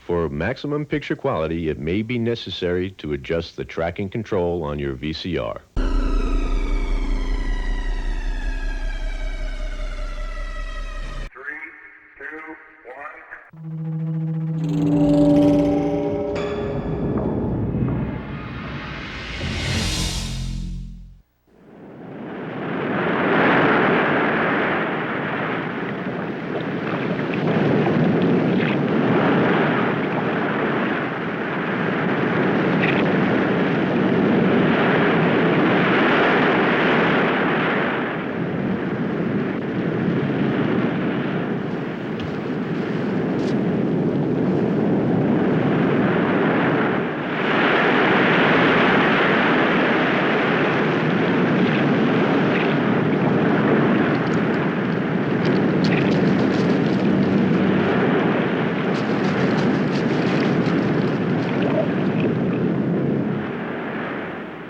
For maximum picture quality, it may be necessary to adjust the tracking control on your VCR.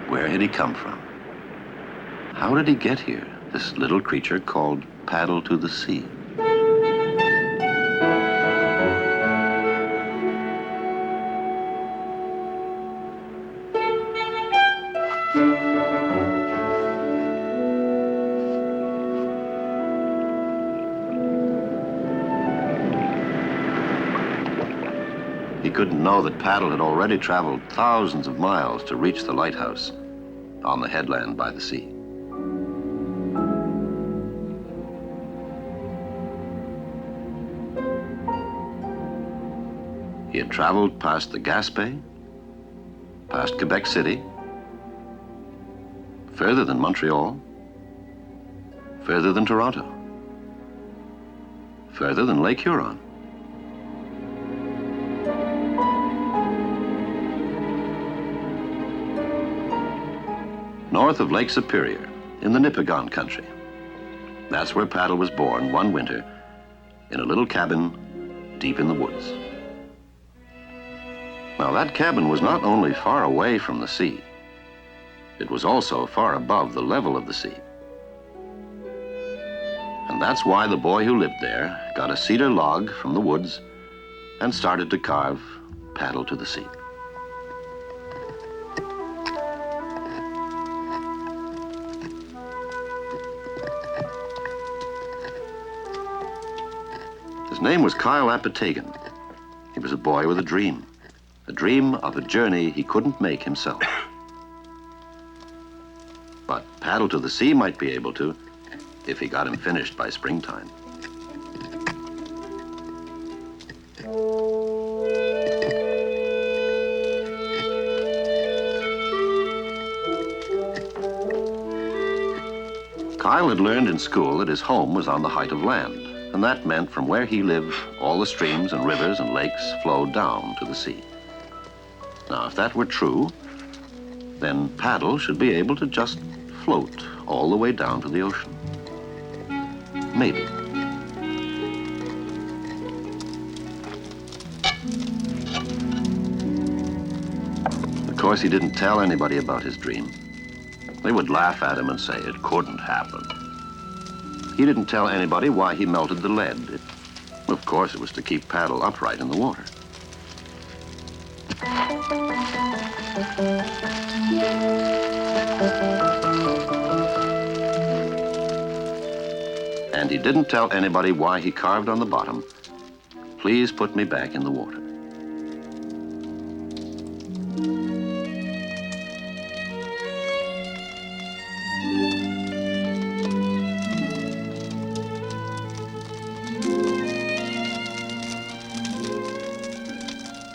Where had he come from? How did he get here, this little creature called Paddle to the Sea? He couldn't know that Paddle had already traveled thousands of miles to reach the lighthouse on the headland by the sea. He had traveled past the Gaspé, past Quebec City, further than Montreal, further than Toronto, further than Lake Huron. North of Lake Superior, in the Nipigon country. That's where Paddle was born one winter, in a little cabin deep in the woods. Now, that cabin was not only far away from the sea, it was also far above the level of the sea. And that's why the boy who lived there got a cedar log from the woods and started to carve Paddle to the Sea. His name was Kyle Apatagan. He was a boy with a dream of a journey he couldn't make himself. But Paddle to the Sea might be able to, if he got him finished by springtime. Kyle had learned in school that his home was on the height of land, and that meant from where he lived, all the streams and rivers and lakes flowed down to the sea. Now, if that were true, then Paddle should be able to just float all the way down to the ocean. Maybe. Of course, he didn't tell anybody about his dream. They would laugh at him and say it couldn't happen. He didn't tell anybody why he melted the lead. Of course, it was to keep Paddle upright in the water. And he didn't tell anybody why he carved on the bottom, "Please put me back in the water."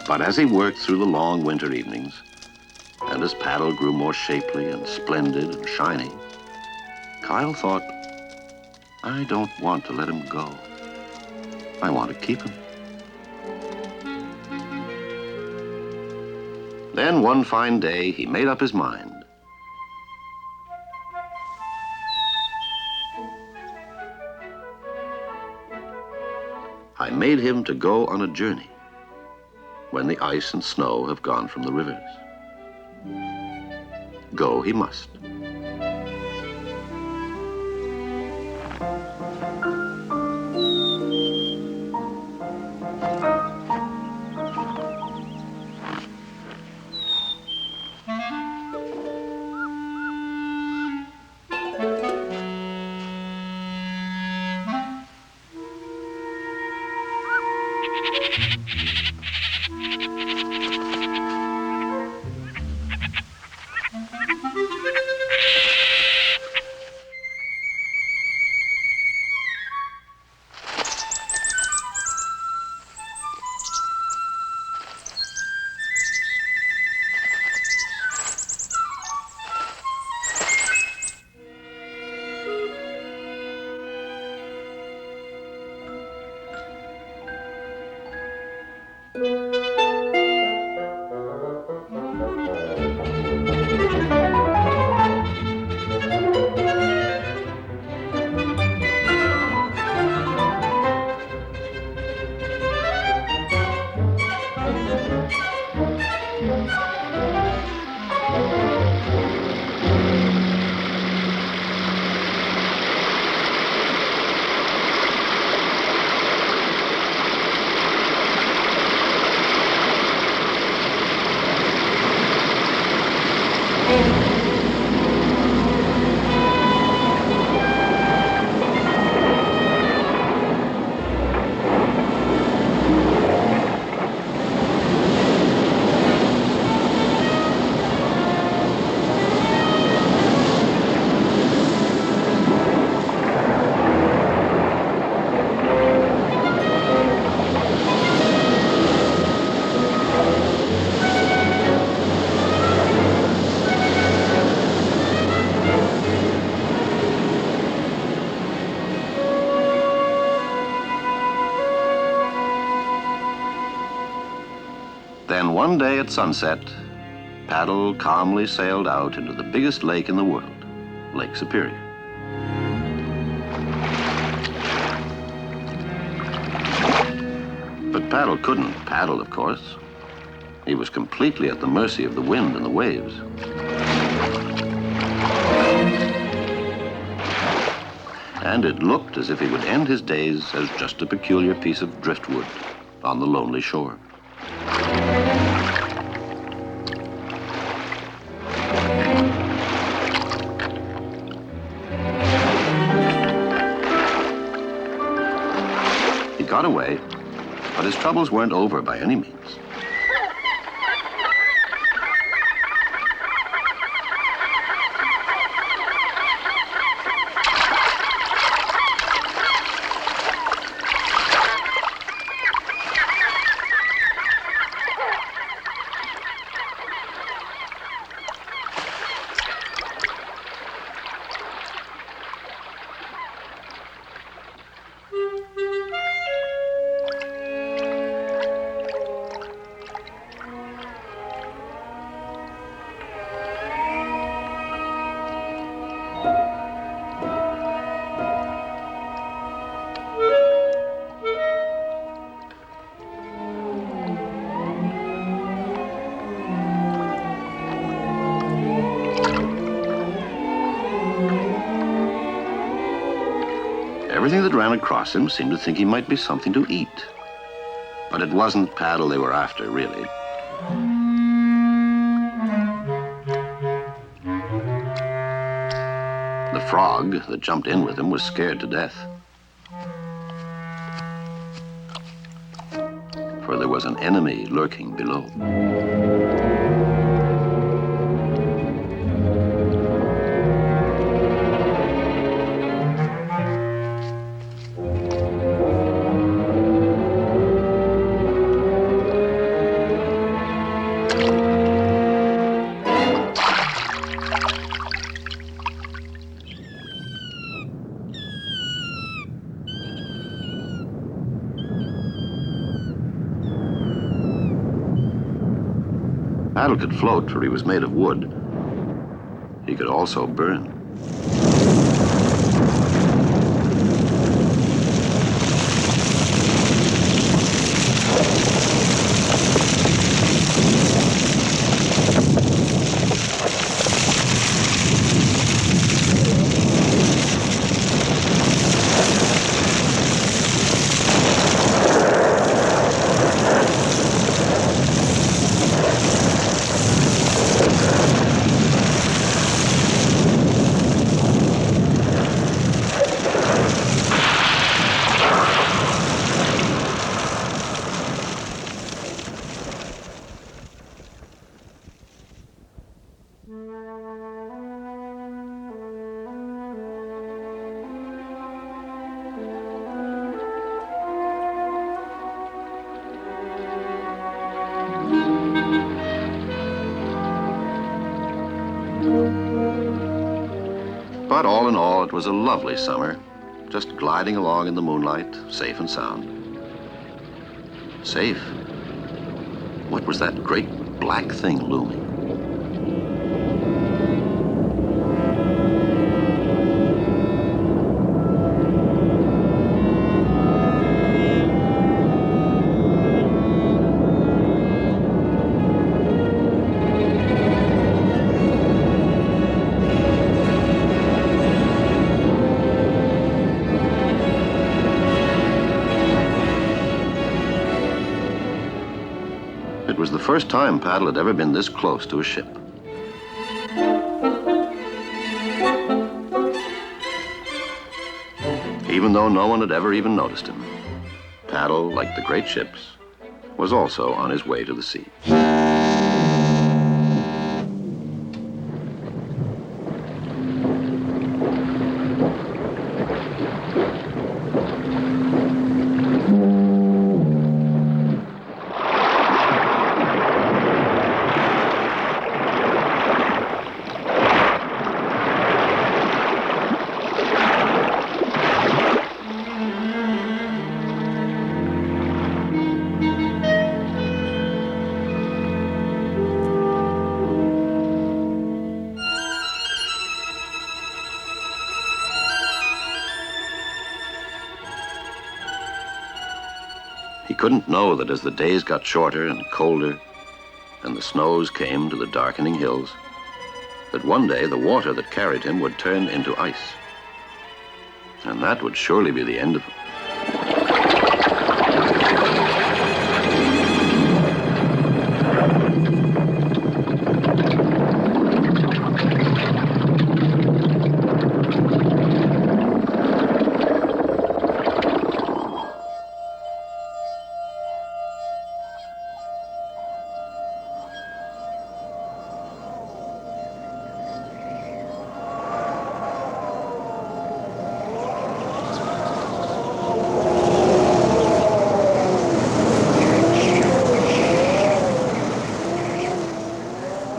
But as he worked through the long winter evenings, and as Paddle grew more shapely and splendid and shiny, Kyle thought, I don't want to let him go. I want to keep him. Then one fine day, he made up his mind. I made him to go on a journey when the ice and snow have gone from the rivers. Go he must. Then one day at sunset, Paddle calmly sailed out into the biggest lake in the world, Lake Superior. But Paddle couldn't paddle, of course. He was completely at the mercy of the wind and the waves. And it looked as if he would end his days as just a peculiar piece of driftwood on the lonely shore. He got away, but his troubles weren't over by any means. Everything that ran across him seemed to think he might be something to eat. But it wasn't Paddle they were after, really. The frog that jumped in with him was scared to death. For there was an enemy lurking below. Paddle could float, for he was made of wood. He could also burn. But all in all, it was a lovely summer, just gliding along in the moonlight, safe and sound. Safe? What was that great black thing looming? It was the first time Paddle had ever been this close to a ship. Even though no one had ever even noticed him, Paddle, like the great ships, was also on his way to the sea. He couldn't know that as the days got shorter and colder, and the snows came to the darkening hills, that one day the water that carried him would turn into ice. And that would surely be the end of him.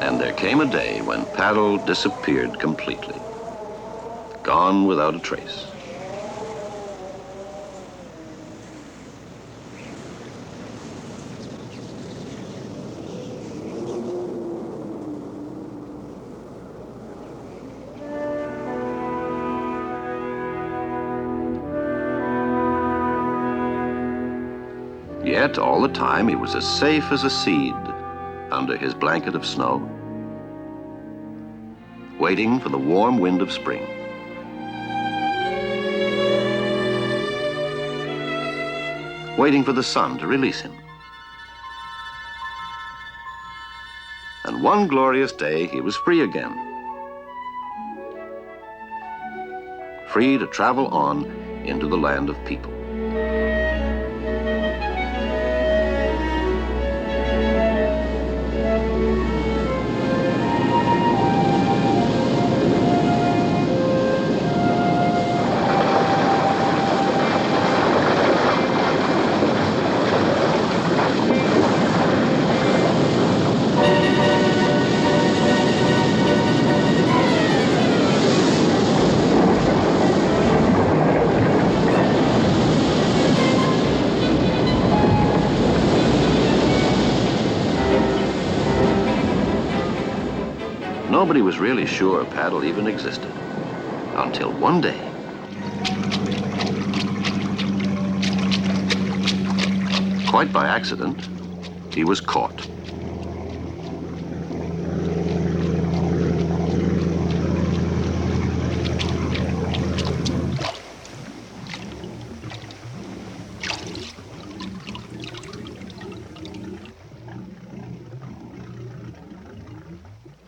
And there came a day when Paddle disappeared completely, gone without a trace. Yet all the time he was as safe as a seed under his blanket of snow, waiting for the warm wind of spring. Waiting for the sun to release him. And one glorious day he was free again. Free to travel on into the land of people. Nobody was really sure Paddle even existed, until one day. Quite by accident, he was caught.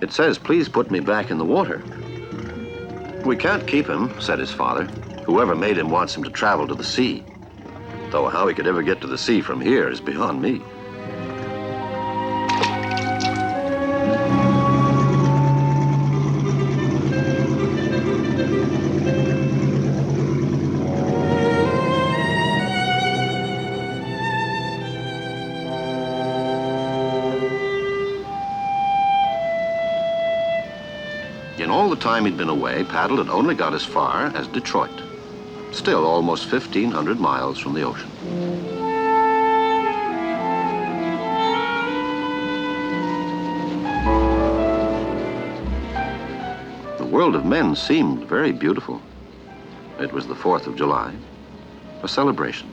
It says, "Please put me back in the water." "We can't keep him," said his father. "Whoever made him wants him to travel to the sea. Though how he could ever get to the sea from here is beyond me." In all the time he'd been away, Paddle had only got as far as Detroit, still almost 1,500 miles from the ocean. The world of men seemed very beautiful. It was the 4th of July, a celebration.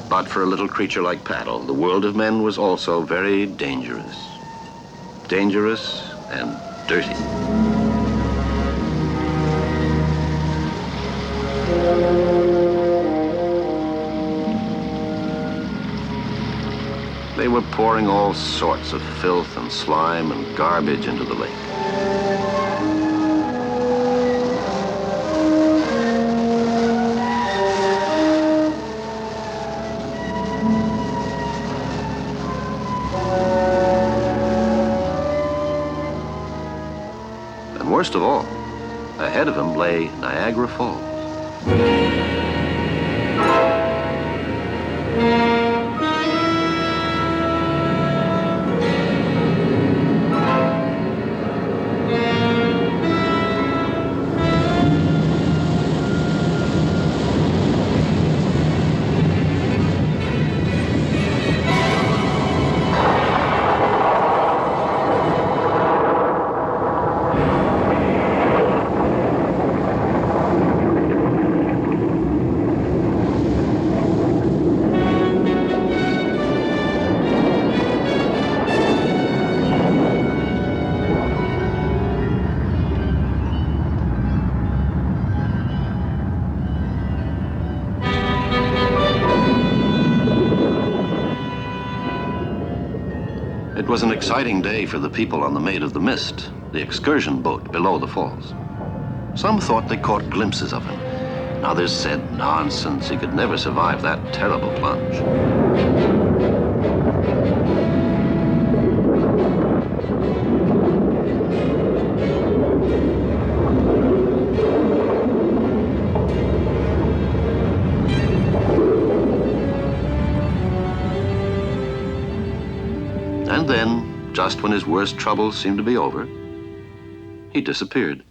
But for a little creature like Paddle, the world of men was also very dangerous. Dangerous and dirty. They were pouring all sorts of filth and slime and garbage into the lake. And worst of all, ahead of him lay Niagara Falls. It was an exciting day for the people on the Maid of the Mist, the excursion boat below the falls. Some thought they caught glimpses of him. Others said, nonsense, he could never survive that terrible plunge. And then, just when his worst troubles seemed to be over, he disappeared.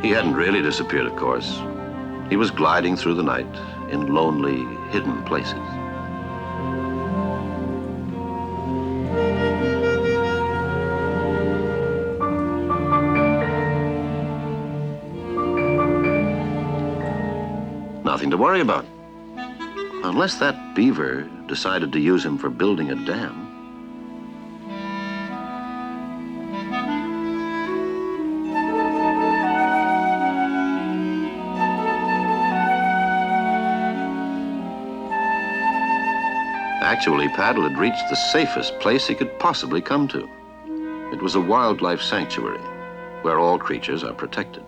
He hadn't really disappeared, of course. He was gliding through the night in lonely, hidden places. Nothing to worry about. Unless that beaver decided to use him for building a dam. Actually, Paddle had reached the safest place he could possibly come to. It was a wildlife sanctuary where all creatures are protected.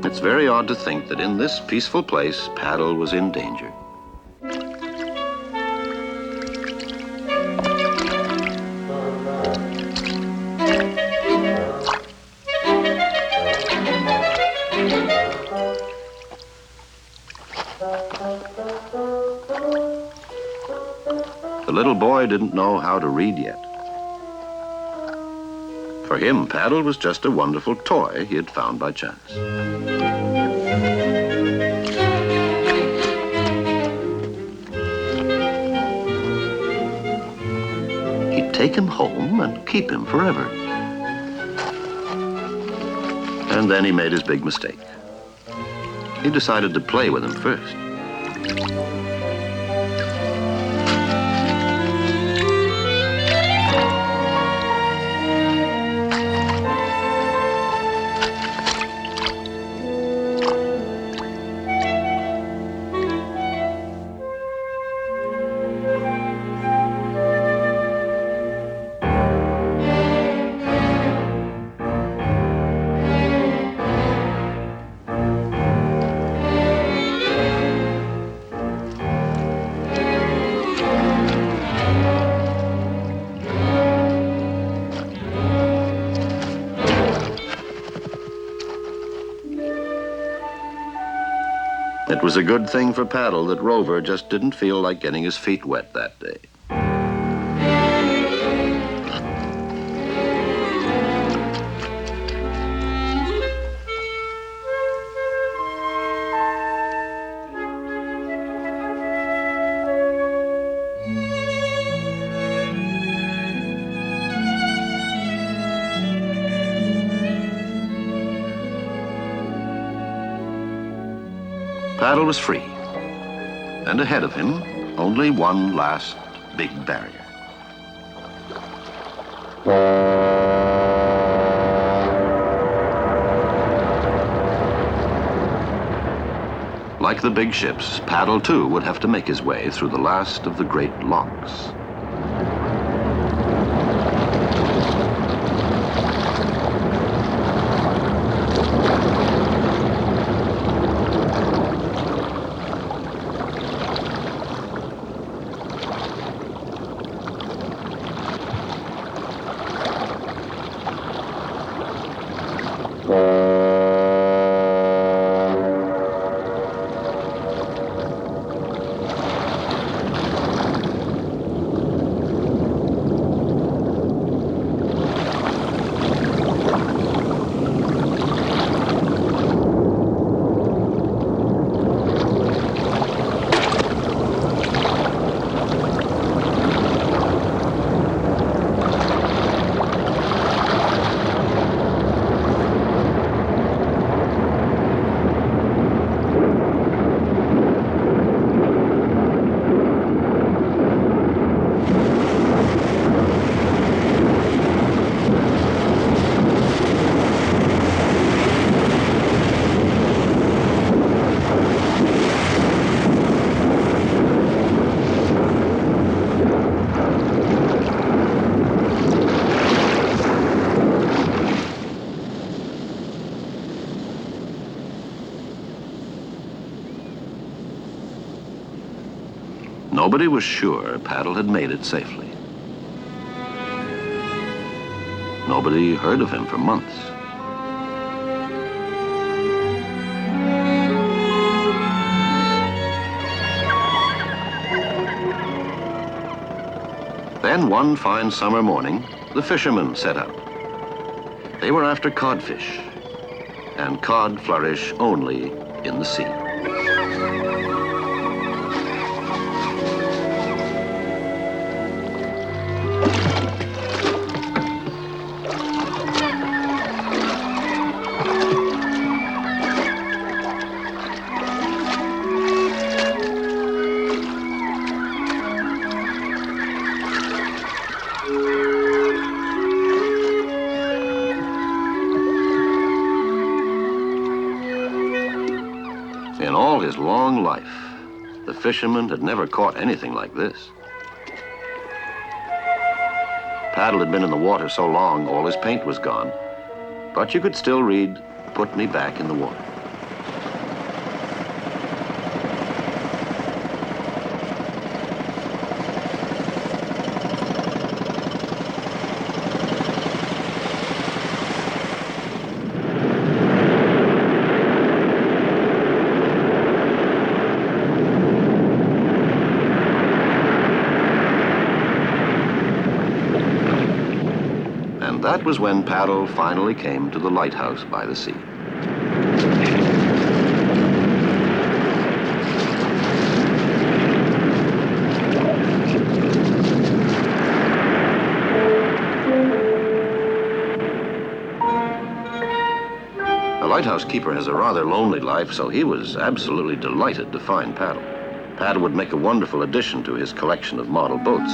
It's very odd to think that in this peaceful place, Paddle was in danger. The little boy didn't know how to read yet. For him, paddle was just a wonderful toy he had found by chance. He'd take him home and keep him forever. And then he made his big mistake. He decided to play with him first. It was a good thing for Paddle that Rover just didn't feel like getting his feet wet that day. Paddle was free, and ahead of him, only one last big barrier. Like the big ships, Paddle too would have to make his way through the last of the great locks. Nobody was sure Paddle had made it safely. Nobody heard of him for months. Then one fine summer morning, the fishermen set out. They were after codfish, and cod flourish only in the sea. In all his long life, the fisherman had never caught anything like this. Paddle had been in the water so long, all his paint was gone. But you could still read, "Put me back in the water." And that was when Paddle finally came to the lighthouse by the sea. The lighthouse keeper has a rather lonely life, so he was absolutely delighted to find Paddle. Paddle would make a wonderful addition to his collection of model boats.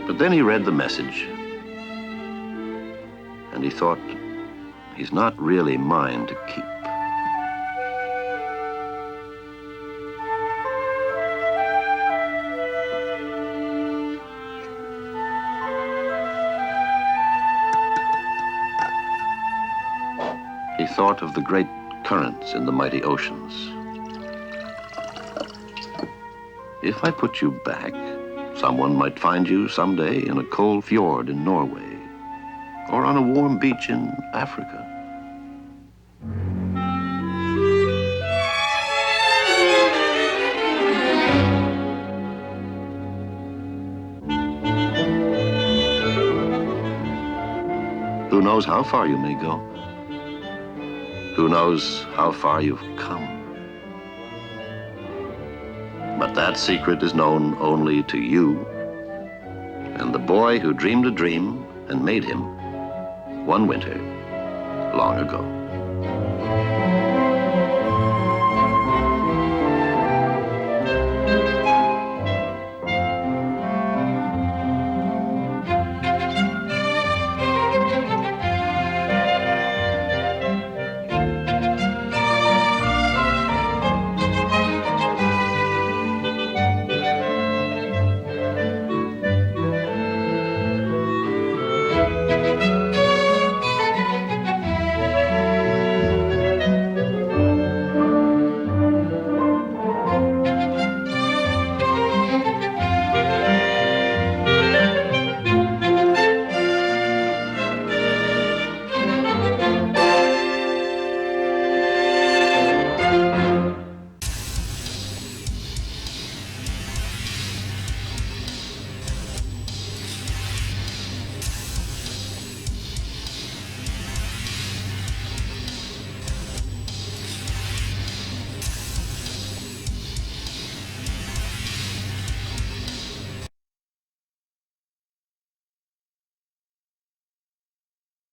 But then he read the message, and he thought, he's not really mine to keep. He thought of the great currents in the mighty oceans. If I put you back, someone might find you someday in a cold fjord in Norway, or on a warm beach in Africa. Who knows how far you may go? Who knows how far you've come? But that secret is known only to you and the boy who dreamed a dream and made him one winter long ago.